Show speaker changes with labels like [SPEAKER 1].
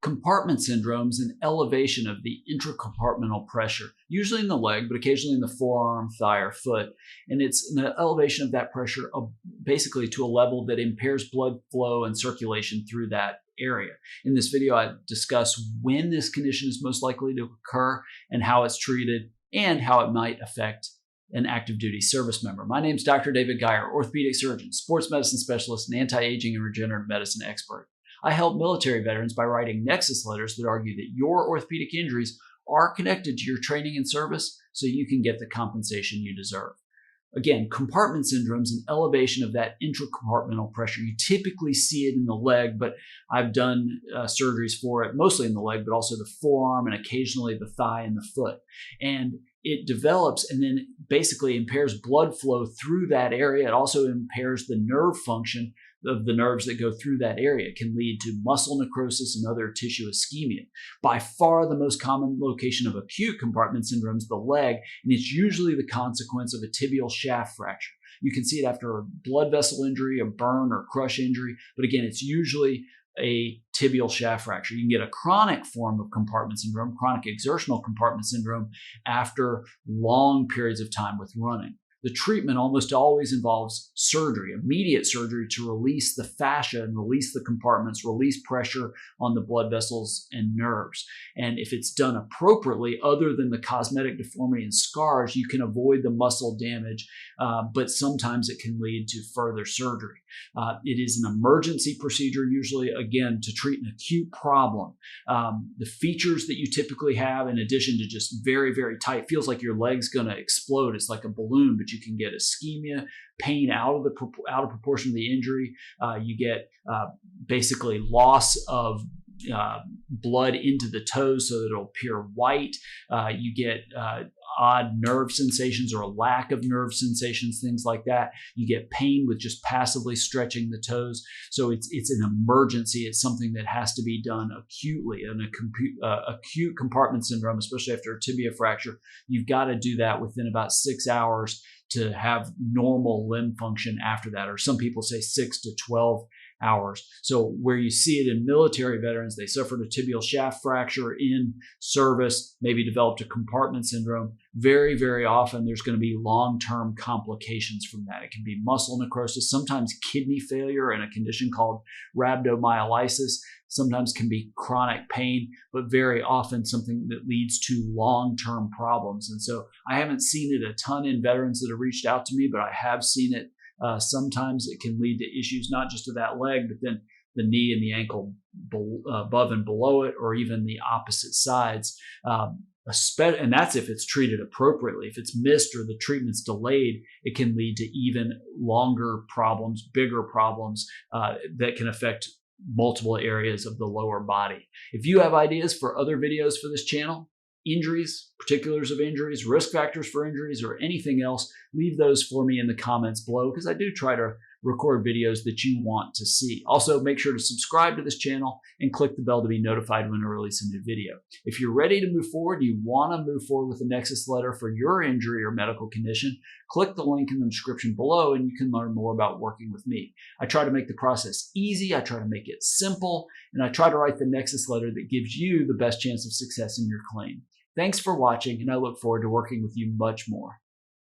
[SPEAKER 1] Compartment syndrome is an elevation of the intracompartmental pressure, usually in the leg, but occasionally in the forearm, thigh, or foot. And it's an elevation of that pressure basically to a level that impairs blood flow and circulation through that area. In this video, I discuss when this condition is most likely to occur and how it's treated and how it might affect an active duty service member. My name is Dr. David Geier, orthopedic surgeon, sports medicine specialist, and anti-aging and regenerative medicine expert. I help military veterans by writing Nexus letters that argue that your orthopedic injuries are connected to your training and service so you can get the compensation you deserve. Again, compartment syndrome is an elevation of that intracompartmental pressure. You typically see it in the leg, but I've done surgeries for it, mostly in the leg, but also the forearm and occasionally the thigh and the foot. And it develops and then basically impairs blood flow through that area. It also impairs the nerve function of the nerves that go through that area. It can lead to muscle necrosis and other tissue ischemia. By far the most common location of acute compartment syndrome is the leg, and it's usually the consequence of a tibial shaft fracture. You can see it after a blood vessel injury, a burn or crush injury, but again, it's usually a tibial shaft fracture. You can get a chronic form of compartment syndrome, chronic exertional compartment syndrome, after long periods of time with running. The treatment almost always involves surgery, immediate surgery to release the fascia and release the compartments, release pressure on the blood vessels and nerves. And if it's done appropriately, other than the cosmetic deformity and scars, you can avoid the muscle damage, but sometimes it can lead to further surgery. It is an emergency procedure, usually, again, to treat an acute problem. The features that you typically have, in addition to just very, very tight, feels like your leg's going to explode. It's like a balloon, but you can get ischemia, pain out of proportion of the injury. You get basically loss of blood into the toes so that it'll appear white. You get odd nerve sensations or a lack of nerve sensations, things like that. You get pain with just passively stretching the toes. So it's an emergency. It's something that has to be done acutely. And acute compartment syndrome, especially after a tibia fracture, you've got to do that within about 6 hours to have normal limb function after that, or some people say 6 to 12 hours. So where you see it in military veterans, they suffered a tibial shaft fracture in service, maybe developed a compartment syndrome. Very, very often there's going to be long-term complications from that. It can be muscle necrosis, sometimes kidney failure and a condition called rhabdomyolysis. Sometimes can be chronic pain, but very often something that leads to long-term problems. And so I haven't seen it a ton in veterans that have reached out to me, but I have seen it. Sometimes it can lead to issues not just to that leg, but then the knee and the ankle above and below it, or even the opposite sides. And that's if it's treated appropriately. If it's missed or the treatment's delayed, it can lead to even longer problems, bigger problems that can affect multiple areas of the lower body. If you have ideas for other videos for this channel, injuries, particulars of injuries, risk factors for injuries, or anything else, leave those for me in the comments below, because I do try to record videos that you want to see. Also, make sure to subscribe to this channel and click the bell to be notified when I release a new video. If you're ready to move forward, you want to move forward with a Nexus letter for your injury or medical condition, click the link in the description below and you can learn more about working with me. I try to make the process easy, I try to make it simple, and I try to write the Nexus letter that gives you the best chance of success in your claim. Thanks for watching, and I look forward to working with you much more.